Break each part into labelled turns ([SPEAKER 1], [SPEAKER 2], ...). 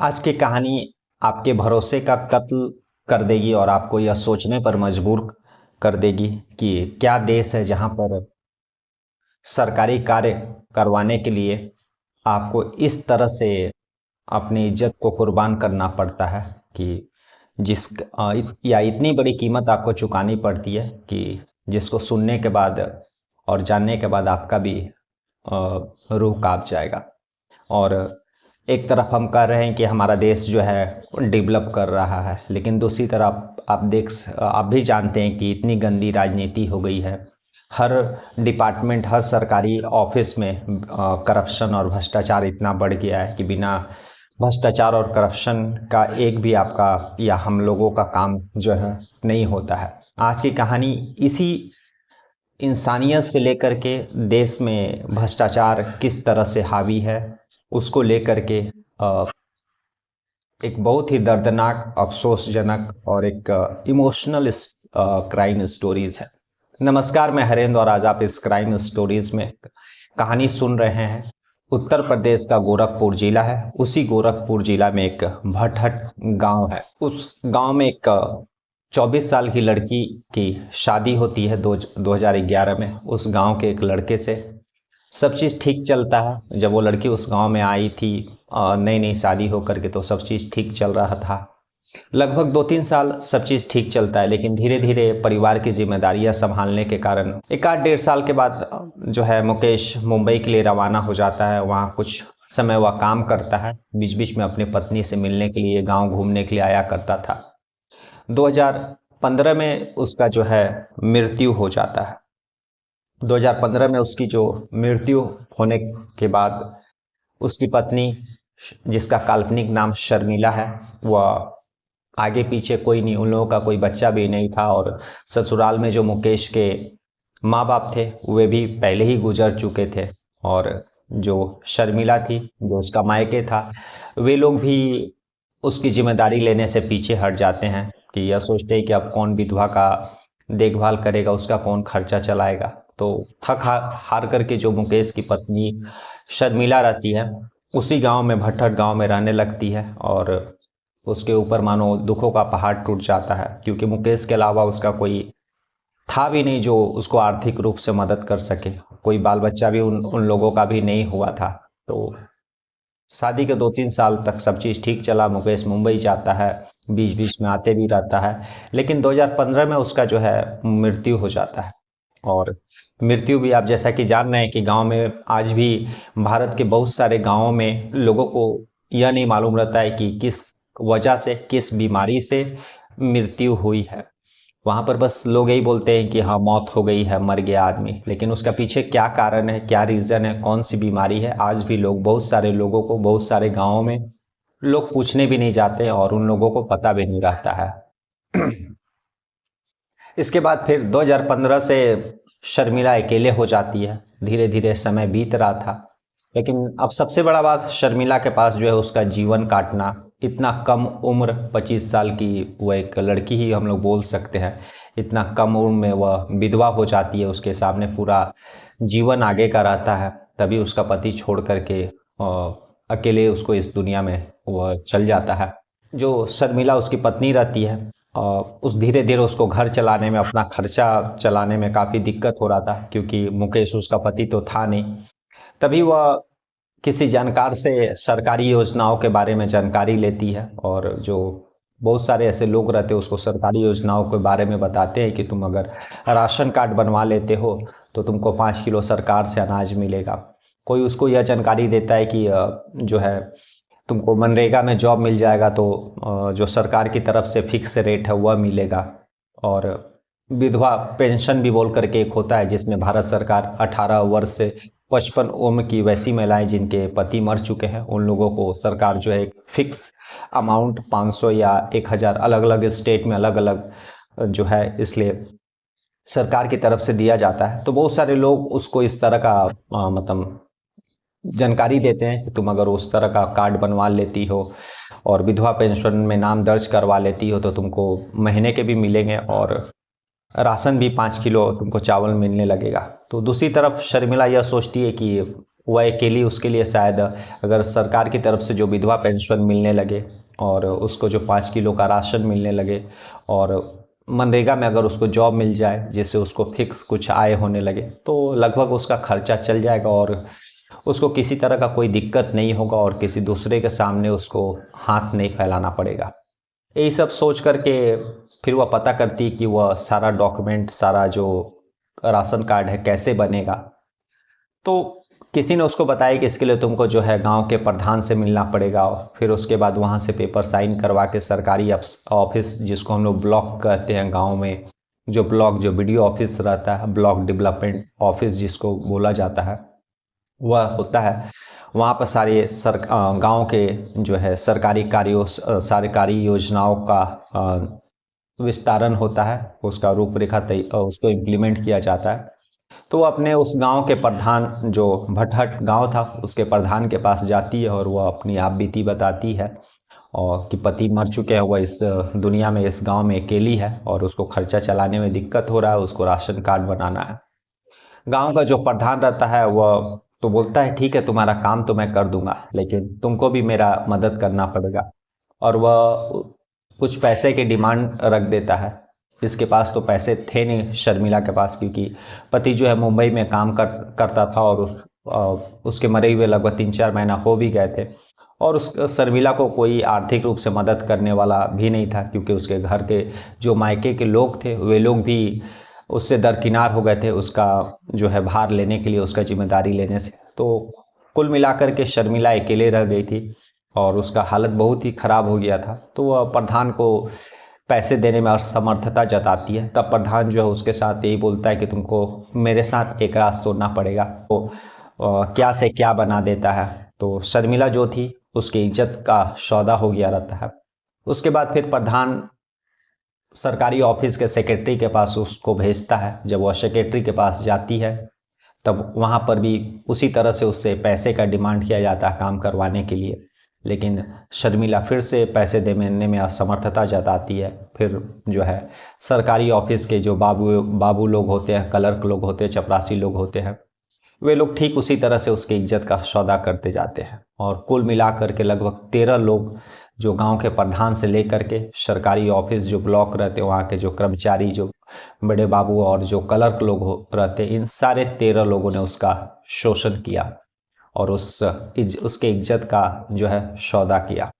[SPEAKER 1] आज की कहानी आपके भरोसे का कत्ल कर देगी और आपको यह सोचने पर मजबूर कर देगी कि क्या देश है जहां पर सरकारी कार्य करवाने के लिए आपको इस तरह से अपनी इज्जत को कुर्बान करना पड़ता है कि या इतनी बड़ी कीमत आपको चुकानी पड़ती है कि जिसको सुनने के बाद और जानने के बाद आपका भी रूह कांप जाएगा। और एक तरफ हम कह रहे हैं कि हमारा देश जो है डेवलप कर रहा है, लेकिन दूसरी तरफ आप भी जानते हैं कि इतनी गंदी राजनीति हो गई है। हर डिपार्टमेंट, हर सरकारी ऑफिस में करप्शन और भ्रष्टाचार इतना बढ़ गया है कि बिना भ्रष्टाचार और करप्शन का एक भी आपका या हम लोगों का काम जो है नहीं होता है। आज की कहानी इसी इंसानियत से लेकर के देश में भ्रष्टाचार किस तरह से हावी है उसको लेकर के एक बहुत ही दर्दनाक, अफसोसजनक और एक इमोशनल क्राइम स्टोरीज है। नमस्कार, मैं हरेंद्र और आज आप इस क्राइम स्टोरीज में कहानी सुन रहे हैं। उत्तर प्रदेश का गोरखपुर जिला है। उसी गोरखपुर जिला में एक भटहट गांव है। उस गांव में एक 24 साल की लड़की की शादी होती है 2011 में उस गांव के एक लड़के से। सब चीज़ ठीक चलता है। जब वो लड़की उस गांव में आई थी नई नई शादी होकर के, तो सब चीज़ ठीक चल रहा था। लगभग 2-3 साल सब चीज़ ठीक चलता है, लेकिन धीरे धीरे परिवार की जिम्मेदारियां संभालने के कारण एक आध 1.5 साल के बाद जो है मुकेश मुंबई के लिए रवाना हो जाता है। वहाँ कुछ समय वह काम करता है, बीच बीच में अपनी पत्नी से मिलने के लिए, गाँव घूमने के लिए आया करता था। 2015 में उसका जो है मृत्यु हो जाता है। 2015 में उसकी जो मृत्यु होने के बाद उसकी पत्नी, जिसका काल्पनिक नाम शर्मिला है, वह आगे पीछे कोई नहीं, उन लोगों का कोई बच्चा भी नहीं था। और ससुराल में जो मुकेश के माँ बाप थे वे भी पहले ही गुजर चुके थे। और जो शर्मिला थी, जो उसका मायके था, वे लोग भी उसकी जिम्मेदारी लेने से पीछे हट जाते हैं कि यह सोचते हैं कि अब कौन विधवा का देखभाल करेगा, उसका कौन खर्चा चलाएगा। तो थक हार करके जो मुकेश की पत्नी शर्मिला रहती है उसी गांव में, भटहट गांव में रहने लगती है। और उसके ऊपर मानो दुखों का पहाड़ टूट जाता है, क्योंकि मुकेश के अलावा उसका कोई था भी नहीं जो उसको आर्थिक रूप से मदद कर सके। कोई बाल बच्चा भी उन लोगों का भी नहीं हुआ था। तो शादी के 2-3 साल तक सब चीज़ ठीक चला। मुकेश मुंबई जाता है, बीच बीच में आते भी रहता है, लेकिन 2015 में उसका जो है मृत्यु हो जाता है। और मृत्यु भी आप जैसा कि जान रहे हैं कि गांव में आज भी, भारत के बहुत सारे गांवों में लोगों को यह नहीं मालूम रहता है कि किस वजह से, किस बीमारी से मृत्यु हुई है। वहाँ पर बस लोग यही बोलते हैं कि हाँ मौत हो गई है, मर गया आदमी, लेकिन उसका पीछे क्या कारण है, क्या रीज़न है, कौन सी बीमारी है, आज भी लोग, बहुत सारे लोगों को, बहुत सारे गाँवों में लोग पूछने भी नहीं जाते और उन लोगों को पता भी नहीं रहता है। इसके बाद फिर 2015 से शर्मिला अकेले हो जाती है। धीरे धीरे समय बीत रहा था, लेकिन अब सबसे बड़ा बात, शर्मिला के पास जो है उसका जीवन काटना, इतना कम उम्र, 25 साल की वह एक लड़की ही हम लोग बोल सकते हैं, इतना कम उम्र में वह विधवा हो जाती है। उसके सामने पूरा जीवन आगे का रहता है। तभी उसका पति छोड़ करके अकेले उसको इस दुनिया में वह चल जाता है। जो शर्मिला उसकी पत्नी रहती है, उस धीरे धीरे उसको घर चलाने में, अपना खर्चा चलाने में काफ़ी दिक्कत हो रहा था, क्योंकि मुकेश उसका पति तो था नहीं। तभी वह किसी जानकार से सरकारी योजनाओं के बारे में जानकारी लेती है। और जो बहुत सारे ऐसे लोग रहते हैं उसको सरकारी योजनाओं के बारे में बताते हैं कि तुम अगर राशन कार्ड बनवा लेते हो तो तुमको 5 किलो सरकार से अनाज मिलेगा। कोई उसको यह जानकारी देता है कि जो है तुमको मनरेगा में जॉब मिल जाएगा, तो जो सरकार की तरफ से फिक्स रेट है वह मिलेगा। और विधवा पेंशन भी बोल करके एक होता है, जिसमें भारत सरकार 18 वर्ष से 55 उम्र की वैसी महिलाएं जिनके पति मर चुके हैं, उन लोगों को सरकार जो है एक फिक्स अमाउंट 500 या 1000, अलग अलग स्टेट में अलग अलग जो है, इसलिए सरकार की तरफ से दिया जाता है। तो बहुत सारे लोग उसको इस तरह का मतलब जानकारी देते हैं कि तुम अगर उस तरह का कार्ड बनवा लेती हो और विधवा पेंशन में नाम दर्ज करवा लेती हो तो तुमको महीने के भी मिलेंगे और राशन भी 5 किलो तुमको चावल मिलने लगेगा। तो दूसरी तरफ शर्मिला यह सोचती है कि वह अकेली, उसके लिए शायद अगर सरकार की तरफ से जो विधवा पेंशन मिलने लगे और उसको जो 5 किलो का राशन मिलने लगे और मनरेगा में अगर उसको जॉब मिल जाए जिससे उसको फिक्स कुछ आय होने लगे, तो लगभग उसका खर्चा चल जाएगा और उसको किसी तरह का कोई दिक्कत नहीं होगा और किसी दूसरे के सामने उसको हाथ नहीं फैलाना पड़ेगा। यही सब सोच करके फिर वह पता करती है कि वह सारा डॉक्यूमेंट, सारा जो राशन कार्ड है कैसे बनेगा। तो किसी ने उसको बताया कि इसके लिए तुमको जो है गांव के प्रधान से मिलना पड़ेगा, फिर उसके बाद वहां से पेपर साइन करवा के सरकारी ऑफिस, जिसको हम लोग ब्लॉक कहते हैं गांव में, जो ब्लॉक जो बीडीओ ऑफिस रहता है, ब्लॉक डेवलपमेंट ऑफिस जिसको बोला जाता है, वह होता है। वहाँ पर सारे गांव के जो है सरकारी कार्यों, सरकारी योजनाओं का विस्तारण होता है, उसका रूपरेखा उसको इम्प्लीमेंट किया जाता है। तो वो अपने उस गांव के प्रधान, जो भटहट गांव था, उसके प्रधान के पास जाती है और वह अपनी आप बीती बताती है और कि पति मर चुके हैं, वह इस दुनिया में, इस गांव में अकेली है और उसको खर्चा चलाने में दिक्कत हो रहा है, उसको राशन कार्ड बनाना है। गांव का जो प्रधान रहता है वह तो बोलता है ठीक है, तुम्हारा काम तो मैं कर दूंगा, लेकिन तुमको भी मेरा मदद करना पड़ेगा। और वह कुछ पैसे की डिमांड रख देता है। इसके पास तो पैसे थे नहीं शर्मिला के पास, क्योंकि पति जो है मुंबई में काम करता था और उसके मरे हुए लगभग 3-4 महीना हो भी गए थे और उस शर्मिला को कोई आर्थिक रूप से मदद करने वाला भी नहीं था, क्योंकि उसके घर के जो मायके के लोग थे वे लोग भी उससे दरकिनार हो गए थे उसका जो है भार लेने के लिए, उसका जिम्मेदारी लेने से। तो कुल मिलाकर के शर्मिला अकेले रह गई थी और उसका हालत बहुत ही खराब हो गया था। तो वह प्रधान को पैसे देने में असमर्थता जताती है। तब प्रधान जो है उसके साथ यही बोलता है कि तुमको मेरे साथ एक रात सोना पड़ेगा। तो क्या से क्या बना देता है। तो शर्मिला जो थी उसकी इज्जत का सौदा हो गया रहता है। उसके बाद फिर प्रधान सरकारी ऑफिस के सेक्रेटरी के पास उसको भेजता है। जब वह सेक्रेटरी के पास जाती है तब वहाँ पर भी उसी तरह से उससे पैसे का डिमांड किया जाता है काम करवाने के लिए, लेकिन शर्मिला फिर से पैसे देने में असमर्थता जताती है। फिर जो है सरकारी ऑफिस के जो बाबू लोग होते हैं, क्लर्क लोग होते हैं, चपरासी लोग होते हैं, वे लोग ठीक उसी तरह से उसकी इज्जत का सौदा करते जाते हैं। और कुल मिलाकर के लगभग 13 लोग, जो गांव के प्रधान से लेकर के सरकारी ऑफिस जो ब्लॉक रहते हैं वहाँ के जो कर्मचारी, जो बड़े बाबू और जो क्लर्क लोग रहते, इन सारे 13 लोगों ने उसका शोषण किया और उसके इज्जत का जो है सौदा किया।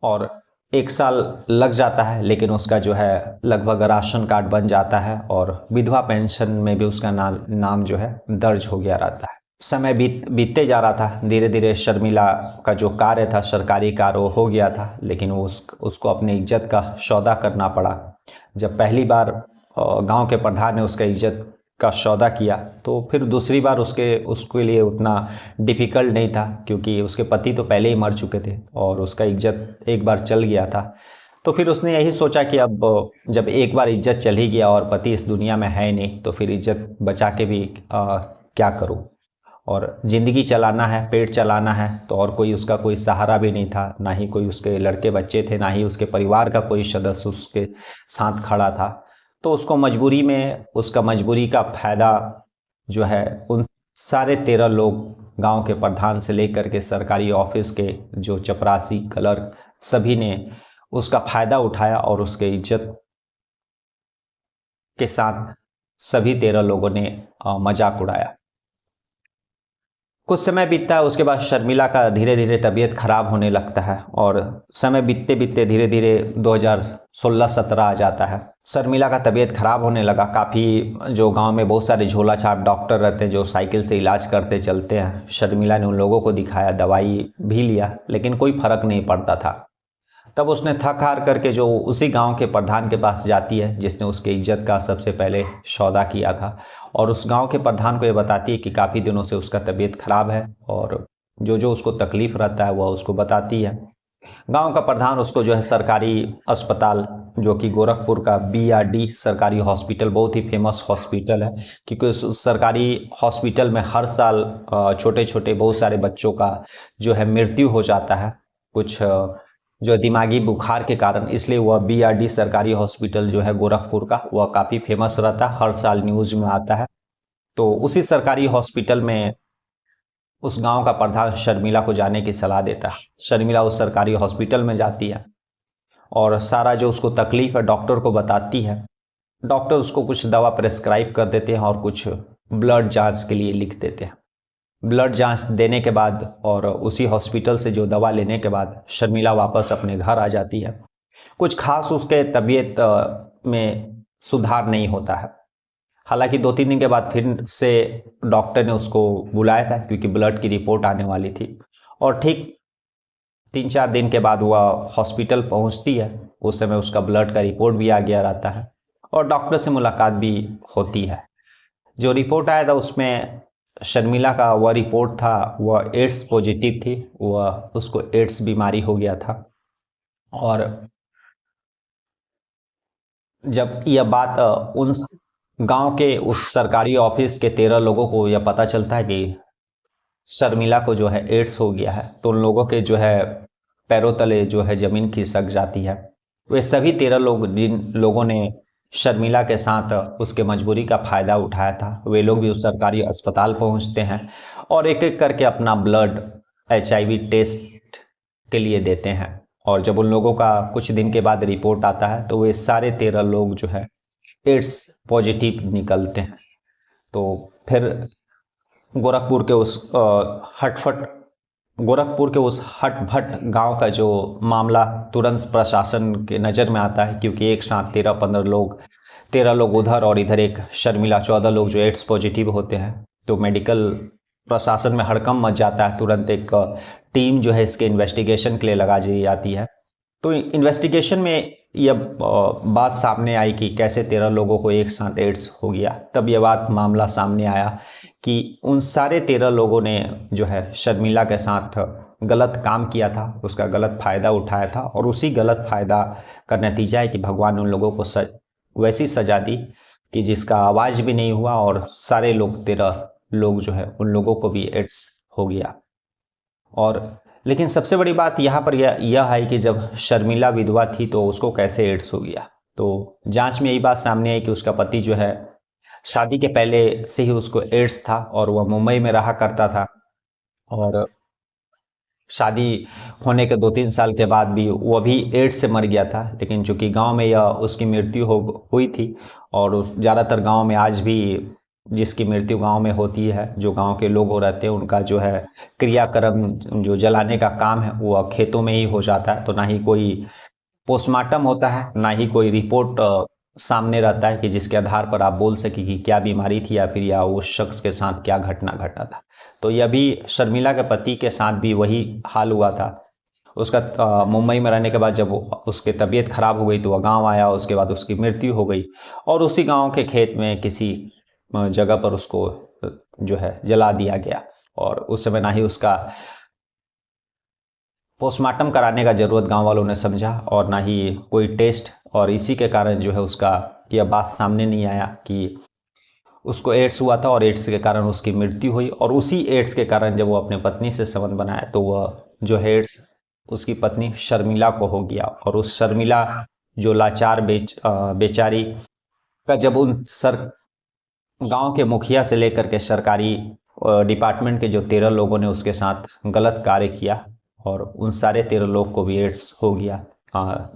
[SPEAKER 1] और 1 साल लग जाता है, लेकिन उसका जो है लगभग राशन कार्ड बन जाता है और विधवा पेंशन में भी उसका नाम जो है दर्ज हो गया रहता है। समय बीतते जा रहा था। धीरे धीरे शर्मिला का जो कार्य था, सरकारी कार्य, वो हो गया था, लेकिन वो उसको अपनी इज्जत का सौदा करना पड़ा। जब पहली बार गांव के प्रधान ने उसका इज्जत का सौदा किया तो फिर दूसरी बार उसके लिए उतना डिफ़िकल्ट नहीं था, क्योंकि उसके पति तो पहले ही मर चुके थे और उसका इज्जत एक बार चल गया था। तो फिर उसने यही सोचा कि अब जब एक बार इज्जत चल ही गया और पति इस दुनिया में है नहीं, तो फिर इज्जत बचा के भी क्या करूं। और ज़िंदगी चलाना है, पेट चलाना है, तो और कोई उसका कोई सहारा भी नहीं था, ना ही कोई उसके लड़के बच्चे थे, ना ही उसके परिवार का कोई सदस्य उसके साथ खड़ा था। तो उसको मजबूरी में, उसका मजबूरी का फायदा जो है उन सारे 13 लोग, गांव के प्रधान से लेकर के सरकारी ऑफिस के जो चपरासी, क्लर्क, सभी ने उसका फायदा उठाया और उसके इज्जत के साथ सभी 13 लोगों ने मजाक उड़ाया। कुछ समय बीतता है, उसके बाद शर्मिला का धीरे धीरे तबीयत खराब होने लगता है और समय बीतते बीतते धीरे धीरे 2016-17 आ जाता है। शर्मिला का तबीयत खराब होने लगा। काफ़ी जो गांव में बहुत सारे झोला छाप डॉक्टर रहते हैं जो साइकिल से इलाज करते चलते हैं। शर्मिला ने उन लोगों को दिखाया, दवाई भी लिया, लेकिन कोई फर्क नहीं पड़ता था। तब उसने थक हार करके जो उसी गांव के प्रधान के पास जाती है जिसने उसके इज्जत का सबसे पहले सौदा किया था, और उस गांव के प्रधान को ये बताती है कि काफ़ी दिनों से उसका तबीयत खराब है और जो जो उसको तकलीफ रहता है वह उसको बताती है। गांव का प्रधान उसको जो है सरकारी अस्पताल, जो कि गोरखपुर का BRD सरकारी हॉस्पिटल, बहुत ही फेमस हॉस्पिटल है, क्योंकि उस सरकारी हॉस्पिटल में हर साल छोटे छोटे बहुत सारे बच्चों का जो है मृत्यु हो जाता है, कुछ जो दिमागी बुखार के कारण। इसलिए वह BRD सरकारी हॉस्पिटल जो है गोरखपुर का, वह काफ़ी फेमस रहता है, हर साल न्यूज़ में आता है। तो उसी सरकारी हॉस्पिटल में उस गांव का प्रधान शर्मिला को जाने की सलाह देता है। शर्मिला उस सरकारी हॉस्पिटल में जाती है और सारा जो उसको तकलीफ है डॉक्टर को बताती है। डॉक्टर उसको कुछ दवा प्रेस्क्राइब कर देते हैं और कुछ ब्लड जांच के लिए लिख देते हैं। ब्लड जांच देने के बाद और उसी हॉस्पिटल से जो दवा लेने के बाद शर्मिला वापस अपने घर आ जाती है। कुछ खास उसके तबीयत में सुधार नहीं होता है। हालांकि 2-3 दिन के बाद फिर से डॉक्टर ने उसको बुलाया था क्योंकि ब्लड की रिपोर्ट आने वाली थी, और ठीक 3-4 दिन के बाद वह हॉस्पिटल पहुंचती है। उस समय उसका ब्लड का रिपोर्ट भी आ गया रहता है और डॉक्टर से मुलाकात भी होती है। जो रिपोर्ट आया था उसमें शर्मिला का वह रिपोर्ट था, वह एड्स पॉजिटिव थी। वह उसको एड्स बीमारी हो गया था। और जब यह बात उन गांव के उस सरकारी ऑफिस के 13 लोगों को यह पता चलता है कि शर्मिला को जो है एड्स हो गया है, तो उन लोगों के जो है पैरों तले जो है जमीन खिसक जाती है। वे सभी 13 लोग जिन लोगों ने शर्मिला के साथ उसके मजबूरी का फ़ायदा उठाया था, वे लोग भी उस सरकारी अस्पताल पहुंचते हैं और एक एक करके अपना ब्लड HIV टेस्ट के लिए देते हैं। और जब उन लोगों का कुछ दिन के बाद रिपोर्ट आता है तो वे सारे 13 लोग जो है एड्स पॉजिटिव निकलते हैं। तो फिर गोरखपुर के उस हटभट गांव का जो मामला तुरंत प्रशासन के नज़र में आता है, क्योंकि एक साथ 13 लोग उधर और इधर एक शर्मिला, 14 लोग जो एड्स पॉजिटिव होते हैं। तो मेडिकल प्रशासन में हड़कंप मच जाता है। तुरंत एक टीम जो है इसके इन्वेस्टिगेशन के लिए लगा दी जाती है। तो इन्वेस्टिगेशन में यह बात सामने आई कि कैसे 13 लोगों को एक साथ एड्स हो गया। तब यह बात मामला सामने आया कि उन सारे 13 लोगों ने जो है शर्मिला के साथ गलत काम किया था, उसका गलत फ़ायदा उठाया था, और उसी गलत फ़ायदा का नतीजा है कि भगवान उन लोगों को वैसी सज़ा दी कि जिसका आवाज़ भी नहीं हुआ, और सारे लोग 13 लोग जो है उन लोगों को भी एड्स हो गया। और लेकिन सबसे बड़ी बात यहाँ पर यह है कि जब शर्मिला विधवा थी तो उसको कैसे एड्स हो गया। तो जांच में यही बात सामने आई कि उसका पति जो है शादी के पहले से ही उसको एड्स था और वह मुंबई में रहा करता था, और शादी होने के 2-3 साल के बाद भी वह भी एड्स से मर गया था। लेकिन चूंकि गांव में यह उसकी मृत्यु हुई थी, और ज़्यादातर गांव में आज भी जिसकी मृत्यु गांव में होती है, जो गांव के लोग हो रहते हैं, उनका जो है क्रियाक्रम जो जलाने का काम है वह खेतों में ही हो जाता है। तो ना ही कोई पोस्टमार्टम होता है, ना ही कोई रिपोर्ट सामने रहता है कि जिसके आधार पर आप बोल सके कि क्या बीमारी थी या फिर या उस शख्स के साथ क्या घटना घटा था। तो यह भी शर्मिला के पति के साथ भी वही हाल हुआ था। उसका मुंबई में रहने के बाद जब उसकी तबीयत खराब हो गई तो वह गांव आया, उसके बाद उसकी मृत्यु हो गई, और उसी गांव के खेत में किसी जगह पर उसको जो है जला दिया गया। और उस समय ना ही उसका पोस्टमार्टम कराने का ज़रूरत गांव वालों ने समझा और ना ही कोई टेस्ट, और इसी के कारण जो है उसका यह बात सामने नहीं आया कि उसको एड्स हुआ था और एड्स के कारण उसकी मृत्यु हुई। और उसी एड्स के कारण जब वो अपने पत्नी से संबंध बनाया तो वह जो है एड्स उसकी पत्नी शर्मिला को हो गया। और उस शर्मिला जो लाचार बेचारी का जब उन गांव के मुखिया से लेकर के सरकारी डिपार्टमेंट के जो 13 लोगों ने उसके साथ गलत कार्य किया, और उन सारे 13 लोग को भी एड्स हो गया।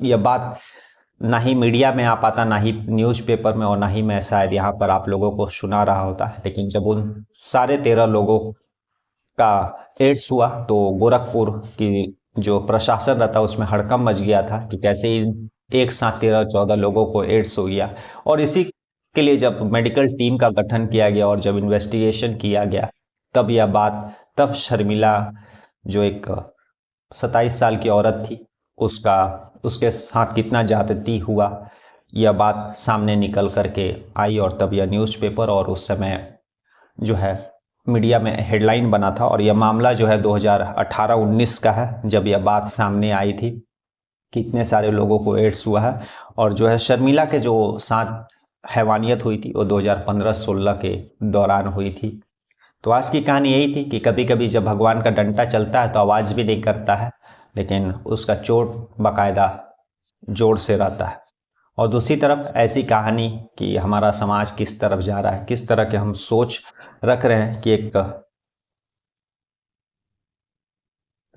[SPEAKER 1] यह बात ना ही मीडिया में आ पाता, ना ही न्यूज़पेपर में, और ना ही मैं शायद यहाँ पर आप लोगों को सुना रहा होता। लेकिन जब उन सारे 13 लोगों का एड्स हुआ तो गोरखपुर की जो प्रशासन रहता उसमें हड़कंप मच गया था कि कैसे ही एक साथ 13-14 लोगों को एड्स हो गया। और इसी के लिए जब मेडिकल टीम का गठन किया गया और जब इन्वेस्टिगेशन किया गया, तब शर्मिला जो एक 27 साल की औरत थी, उसके साथ कितना ज्यादती हुआ यह बात सामने निकल करके आई। और तब यह न्यूज़पेपर और उस समय जो है मीडिया में हेडलाइन बना था। और यह मामला जो है 2018-19 का है, जब यह बात सामने आई थी कि इतने सारे लोगों को एड्स हुआ है। और जो है शर्मिला के जो साथ हैवानियत हुई थी वो 2015-16 के दौरान हुई थी। तो आज की कहानी यही थी कि कभी कभी जब भगवान का डंडा चलता है तो आवाज़ भी नहीं करता है, लेकिन उसका चोट बाकायदा जोर से रहता है। और दूसरी तरफ ऐसी कहानी कि हमारा समाज किस तरफ जा रहा है, किस तरह के हम सोच रख रहे हैं कि एक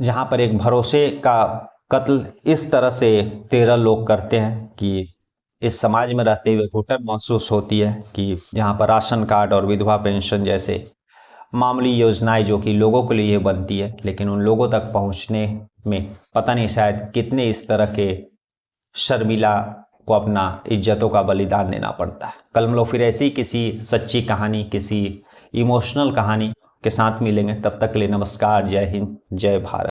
[SPEAKER 1] जहां पर एक भरोसे का कत्ल इस तरह से 13 लोग करते हैं कि इस समाज में रहते हुए घुटन महसूस होती है कि जहां पर राशन कार्ड और विधवा पेंशन जैसे मामूली योजनाएं जो कि लोगों के लिए बनती है, लेकिन उन लोगों तक पहुंचने में पता नहीं शायद कितने इस तरह के शर्मिला को अपना इज्जतों का बलिदान देना पड़ता है। कल हम लोग फिर ऐसी किसी सच्ची कहानी, किसी इमोशनल कहानी के साथ मिलेंगे। तब तक के लिए नमस्कार, जय हिंद, जय भारत।